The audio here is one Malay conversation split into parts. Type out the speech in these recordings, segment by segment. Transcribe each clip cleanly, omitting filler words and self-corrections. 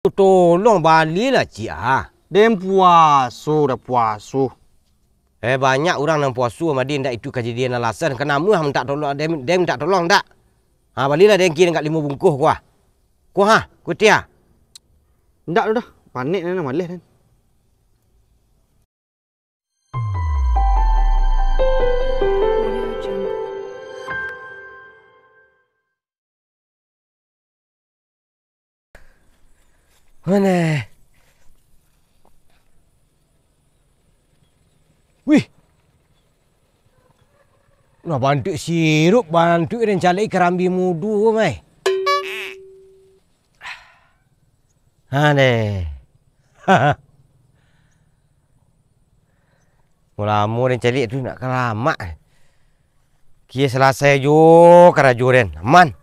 Tolong balilah cik ah. Dem puasu dah puasu. Banyak orang yang puasu sama dia ndak itu kejadian alasan kenapa ham tak tolong dem tak tolong tak. Balilah dengki dekat 5 bungkus kuah. Kuah kutia. Ndak dah. Panik ni nak malih kan. Mana? Wih. Nak bantu sirup, bantu dan calik kerambi mudu mai. Ane. Mulamu dan calik tu nak kelamak. Kia selesai jo kerajuran. Aman.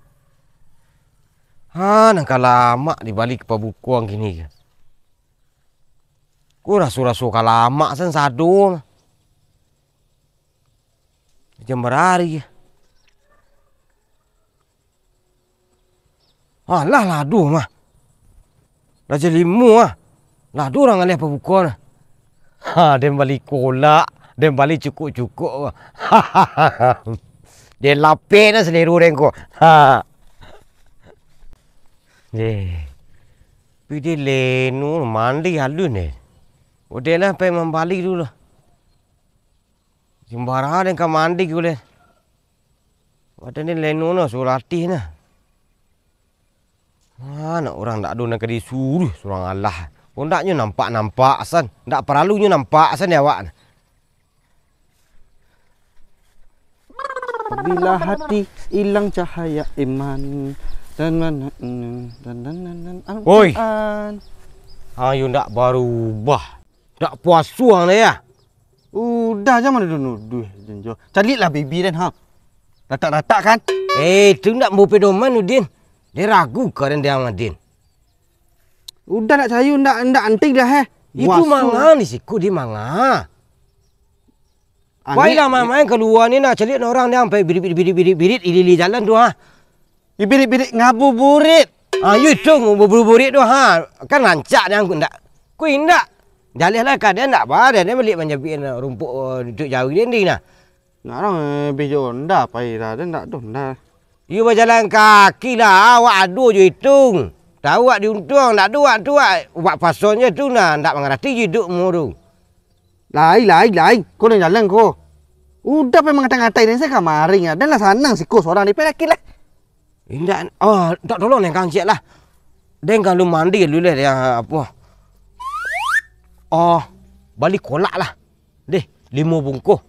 Nak lama di balik pabukuang gini ke. Ku rasu-rasu kalama san sadu. Jam berhari. Lah ladu mah. Raja limu ladu orang alih pabukuang. Dem balik kolak, dem balik cukup-cukup. Dia lapin seliru rengko. Pidi lenu mandi halu ni. Udah lah pergi membalik dulu. Jembara dan ke mandi boleh. Wadah ni lenu no surati na. Nak orang tak ada nak disuruh surang Allah. Pun taknya nampak san. Tak perlunya nampak san ya awak. Bila hati hilang cahaya iman. Oi. Ayo ndak berubah. Ndak puas suang ni ya. Udah jangan nuduh jenjo. Carilah baby dan ha. Ratak-ratak kan? Tu ndak mau pedoman Udin. Dia ragu karen dia Udin. Udah nak cayu ndak anting dah Itu manga ni siku di manga. Baiklah main keluar ni nak cari orang dia sampai birit ili jalan tu ha. Birit-birit ngabuburit. You itu ngabuburit tu ha. Kan rancak dia ndak. Ku indak. Jalihlah kadang ndak pada dia balik menjepit rumput duduk jauh dia ni nah. Nak orang bejo ndak pai dah ndak tu ndak. You berjalan kaki lah awak adu je hitung. Tahu awak diuntung ndak ada tu awak pasonnya tu nah ndak mengerti hidup mu tu. Lain. Kau nak jalan kau. Udah pai mengatai-ngatai ni saya kamaring dan lah sanang siku seorang ni pai laki lah. Indak. Tak tolong yang kang cik lah. Dan kalau mandi dulu lah dia apa. Balik kolak lah. 5 bungkus.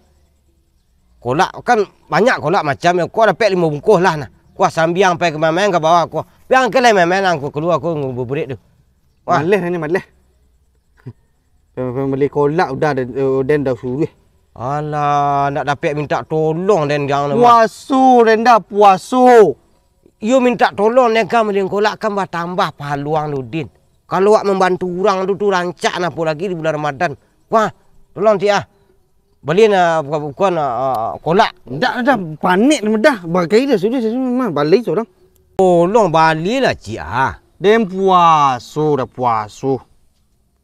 Kolak kan banyak kolak macam yang kau dapat 5 bungkus lah nah. Kau sambiang pai ke main ke bawah kau. Biang ke lain main aku keluar aku nguburit tu. Malih ni malih. Beli kolak udah dah suruh. Alah, nak dapat minta tolong dan jangan puasu rendah puasu. You minta tolong ni kan beli kolak kan bertambah paluang Udin. Kalau awak membantu orang tu rancak apa lagi di bulan Ramadan. Wah, tolong dia. Beli bukan kolak. Dah panik dah. Bagai dah sudah mah balik seorang. Tolong balilah cik ah. Dem puasu dah puasu.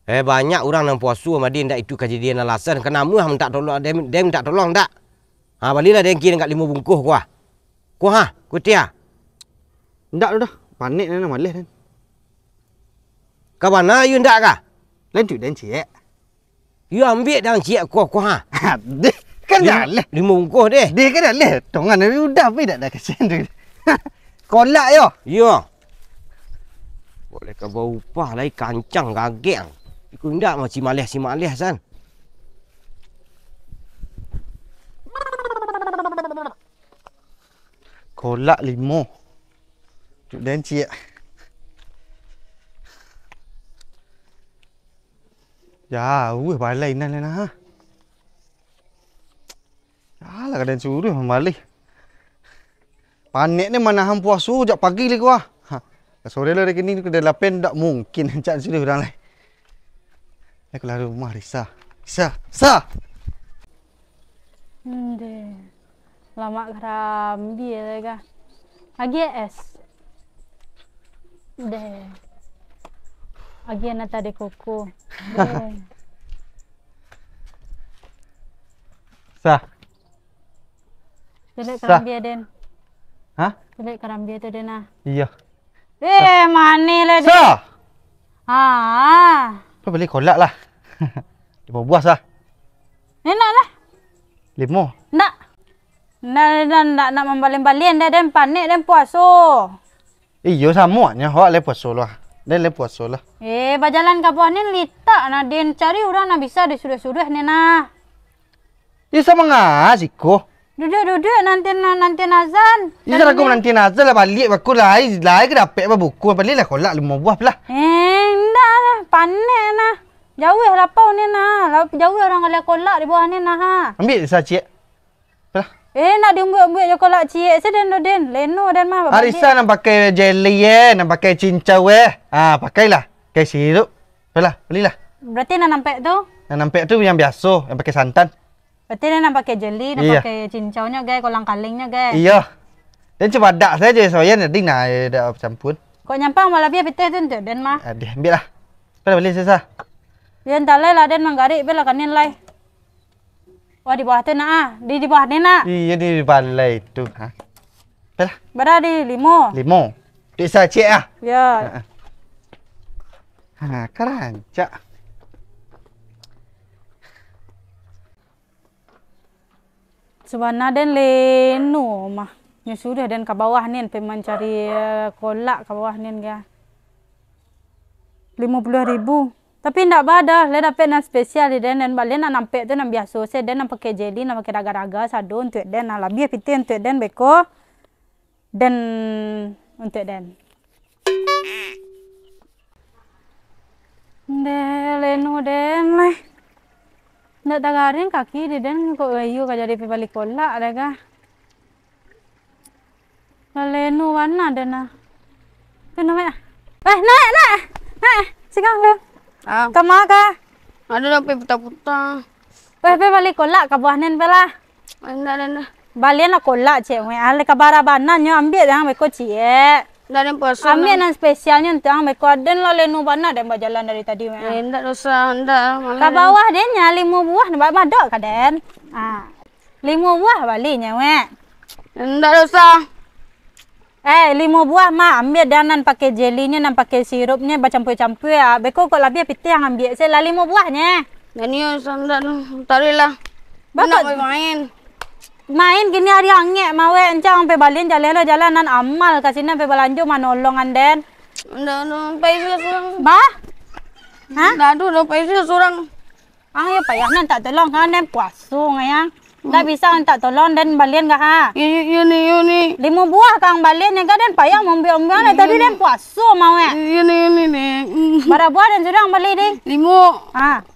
Banyak orang yang puasu sama dia ndak itu kejadian alasan kenapa ham tak tolong dem tak tolong tak. Balilah dengki dekat 5 bungkus kuah. Kuah kutia. Ndak dah. Panik ni nak malih kan. Ke mana you ndak kah? Lain tu dan cik. You ambil dan cik kuah. Deh kan dah leh. 5 bungkus deh. Deh kan dah leh. Tongan ni udah pai dah kesian tu. Kolak yo. Yo. Boleh ke bau upah lai kancang gageng. Iku ndak macam si malih san. Kolak 5. Tu dan cik. Jauh balai nan lah. Alah kadang suruh balik. Panik ni mana hang puasu jak pagi lagi wah. Sore lah ni kedai lapen tak mungkin cak suruh orang lain. Aku keluar rumah Risa. Risa. Lama kerambi ya lagi es. Deh. Agian tadi koko. Eh. Sah. Jelek Sah. kerambia den. Hah? Jelek kerambia tu den ah. Iya. Mani lah den. Sah. Ah. Kau beli kolak lah. 5 buah sah. Enak lah. 5. Nak. Nak membalin-balin dah den panik den puaso. Iyo samuanya. Awak le puasa lah. Dan le puasa lah. Berjalan ke bawah ni litak na den cari orang nak bisa disuruh-suruh ni nah. Iya sama ngasih ko. Duduk nanti nazan. Iya sana aku nanti nazar lah balik aku lai ke dapat apa buku balik lah kolak 5 buah lah. Enggak lah panik nah. Jauh lapau ni nah. Jauh orang kalau kolak di bawah ni nah ha. Ambil sah cik. Lah. Nak diambil je kolak cik seden den. Leno den mah. Arisa nak pakai jelly nak pakai cincau pakailah. Pakai sirup. Lah, belilah. Berarti nak nampak tu? Yang nampak tu yang biasa, yang pakai santan. Berarti dia nak pakai jelly, nak pakai cincaunya guys, kolang kalingnya guys. Iya. Dan coba dak saja saya nanti nak dak campur. Kok nyampang malah biar pitih tu den mah. Ada ambil lah. Pada beli sesa. Dia entar lah den manggari bela kanin lai. Wah di bawah tu nak di bawah ni nak. Iya di balai tu ha. Baiklah. Berada di 5. 5. Dik sa cik ah. Ya. Kerancak. Sebenarnya den leno mah. Ya sudah den ke bawah ni pergi mencari kolak ke bawah ni ya. 50.000. Tapi ndak ada, le dapat nan spesial den balik nak nampak tu nan biasa se den nan pakai jelly nan pakai daga-daga sado untuk den nan lebih pitih untuk den beko. Dan untuk den. Leno den lah. Ndak tagarin kaki di den kok ayu ka jadi balik kolak ada ka. Leno warna den nah. Tu namanya. Naik. Sekarang lu. Kama ka? Ada dah putar-putar. Balik kolak ka buah nen bela. Anda. Balian nak kolak cik. Ale ka barabanan nyo ambil yang beko cik. Dah ada puasa. Ambil yang spesialnya untuk yang beko den la leno bana den berjalan dari tadi. Endak dosa, endak. Ka bawah den nya 5 buah nak madok ka den. 5 buah balinya we. Endak dosa. 5 buah mah ambil dan nan pakai jelinya nan pakai sirupnya bercampur-campur ya. Beko kok lebih pitih yang ambil. Saya 5 buahnya. Dan ni endak tarilah. Nak main. Main gini hari angin mawe encang pe balin jalan nan amal kasina pe balanjo manolongan den. Ndak paisa surang. Ba? Ha? Ndak paisa surang. Ya payah nan tak tolong kan den puasu ngayang. Ndak bisa tak tolong dan balin gak ha. Ini. 5 buah kang balin yang den payah mombe-ombe tadi den puasu mawe. Ini. Berapa buah dan surang bali ding? 5.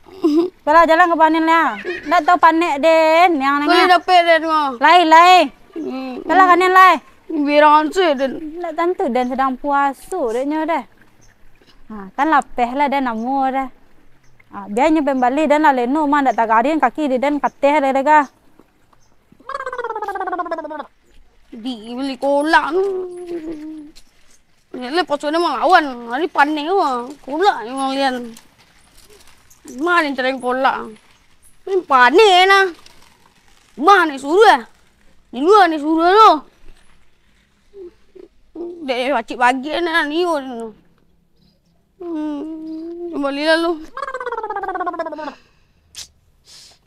Bala jalan ke panin lah. Ndak tahu panik den yang Boleh nang. dapat den mah. Lai. Bala kanin lai. Bilang ansur den. Ndak tentu den sedang puasu deknya dah. Kan lapeh lah den namu dah. Biarnya pembali dan la leno mah ndak tagarin kaki di den kateh dah dah. Beli kolak tu. Ni lepas tu dia melawan. Hari panik mah. Kolak ni orang lian. Mana cari kolak? Ni panik nah. Mana suruh? Di luar ni suruh tu. Dek wajib bagi nak ni tu. Kembali lalu.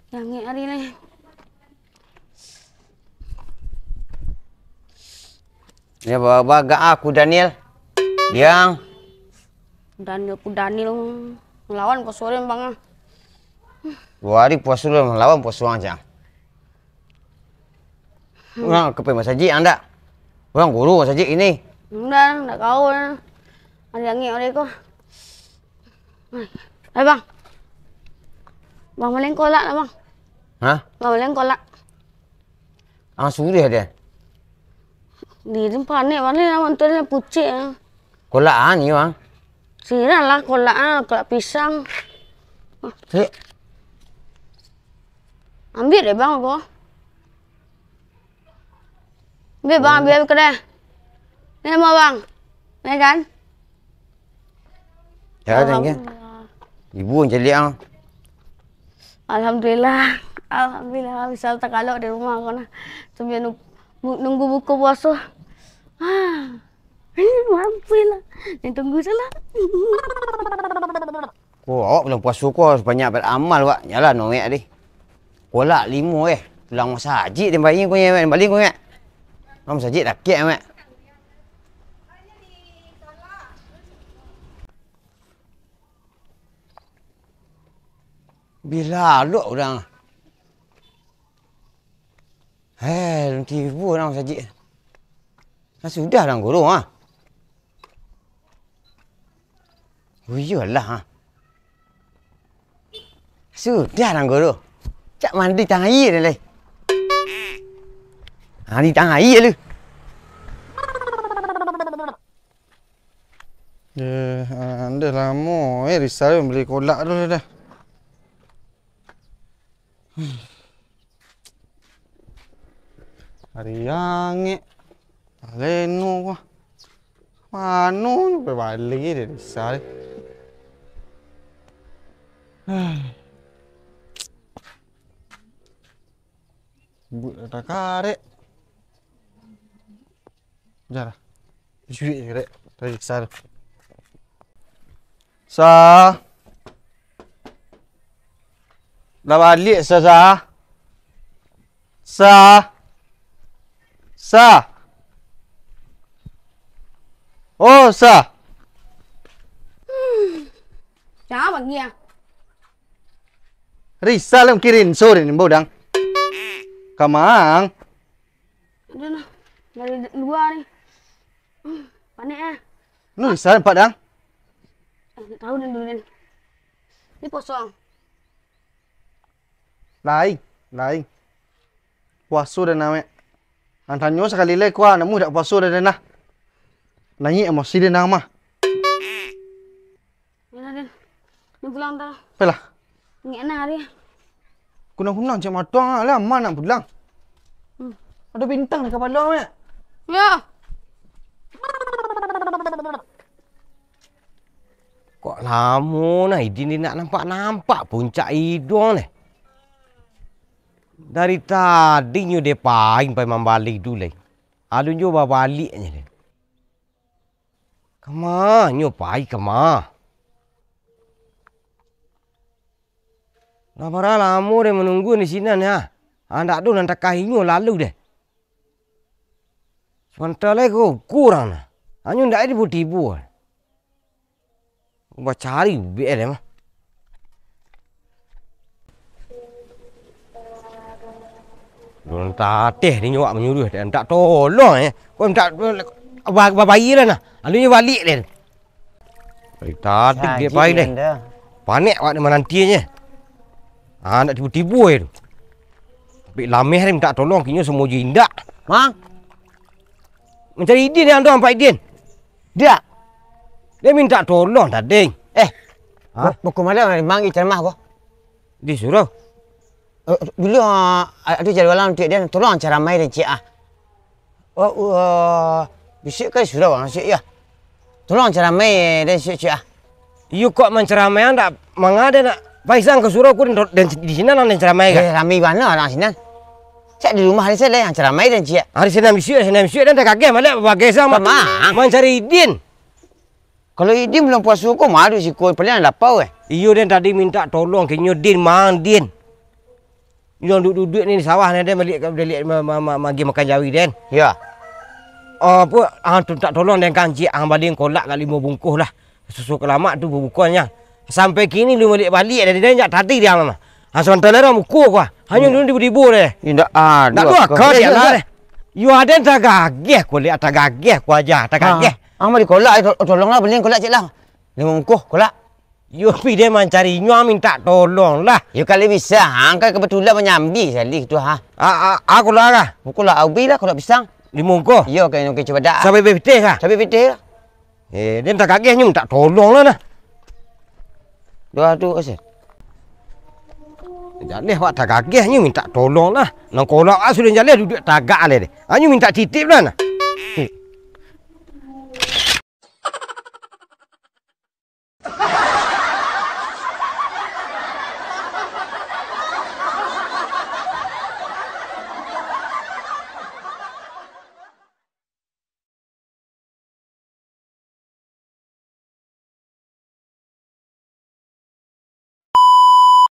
Yang hari ni. Ya baga aku Daniel. Yang Daniel melawan pas sore bang. 2 hari puasa lu melawan puasa aja. Orang kepe masjid anda. Orang guru masjid ini. Enggak kau. Ada yang ngek kau. Bang. Bang maleng kolak lah bang. Hah? Bang maleng kolak. Sudah dia. Di tempat ni mana nak tuan pucik. Kolaan ni bang. Sira lah kolak pisang. Ambil deh bang aku. Ambil bang, ambil kedai. Ni mau bang. Ni kan? Ya, tengok. Ibu yang celik ah. Alhamdulillah. Alhamdulillah bisa terkalok di rumah kau nah. Sambil nunggu buka puasa. Alhamdulillah. Yang tunggu salah. Oh, awak belum puasa kau banyak beramal wak. Yalah noek deh. Kolak 5 tulang masajid dia bayi kau yang balik kau mek. Mam masajid dak kek mek. Bila lu orang. Tiba orang masajid. Sudah orang guru ah. Oh iyalah ha. Sudah orang guru. Cak mandi tang air dah leh. Di tang air lu. Anda lama risau beli kolak dulu dah. Hari yang Leno kah? Mana berbalik dia risau. Buat dah karek. Jara. Juit karek. Dari risau. Dah balik Sa. Oh, Sa. Chả bằng nghe. Risa lang kirin sore ni bodang. Kamang. Ada nah. Dari luar ni. Panik ah. Nu Risa empat dang. Tahu dan dulu ni. Ni kosong. Lain. Puasa dah nak. Antanyo sekali lagi kuah namu dak puasa dah nah. Nanya emosi dia nama. Ya dah. Ni pulang dah. Pelah. Ngek nah dia. Kunang cak matang lah mana nak pulang. Ada bintang dekat kepala mek. Ya. Kok lama nah Idin ni nak nampak puncak hidung ni. Dari tadi nyo dia paing pai membalik dulu. Alun nyo baliknya ni. Kemah nyo pai kemah. Lapar lama dia menunggu di sini ni ha. Andak tu nanti kahinyo lalu deh. Sebentar lagi kurang nah. Anyo ndak ada tibu. Buat cari biar deh mah. Belum tateh ni nyawak menyuruh dan tak tolong Kau tak bayi lah nah. Alunya balik dia. Tadi dia baik deh. Panik awak ni menantinya. Nak tibu-tibu tu. Tapi lameh ni minta tolong kini semua jindak. Mang. Mencari Idin ni anda sampai Idin. Dia minta tolong tadi. Buku mana mang ikan mah kau? Disuruh. Bila ada jawalan untuk dia tolong cara mai dan cik ah. Bisik kan sudah orang cik ya. Tolong cara mai dan cik ah. You kok menceramai anda mengada nak paisang ke surau ku dan di sini nak ceramai kan? Ramai mana orang sini? Saya di rumah hari saya yang ceramai dan cik. Hari senam bisik dan tak kaget malah bagai sama. Mencari Idin. Kalau Idin belum puas suku, malu si kau paling lapau Iyo dan tadi minta tolong kenyo Din mang Din. You duduk ni di sawah ni dia balik magi makan jawi Den. Ya. Apa tak tolong dan kanji balik kolak kat 5 bungkus lah. Susu kelamak tu bukuannya. Sampai kini lu balik dari dia tadi dia mama. Sebentar lagi muku gua. Hanya dulu dibu deh. Tidak ada. Tak dua kau dia lah. You ada tak gageh kau lihat tak gageh kau aja tak gageh. Di kolak tolonglah beli kolak cik lah. 5 bungkus kolak. You pergi dia mencari nyua minta tolong lah. You kali bisa, kan kebetulan menyambi sekali tu ha. Aku lah kah? Buku lah ubi lah kolak pisang. 5 bungkus. Yo kan coba dak. Sampai betul kah? Sampai betul lah. Dia tak gageh nyu minta tolong lah nah. Dua tu asyik. Jadi awak tak gageh nyu minta tolong lah. Nang kolak sudah jalan duduk tagak le deh. Nyu minta titip lah nah.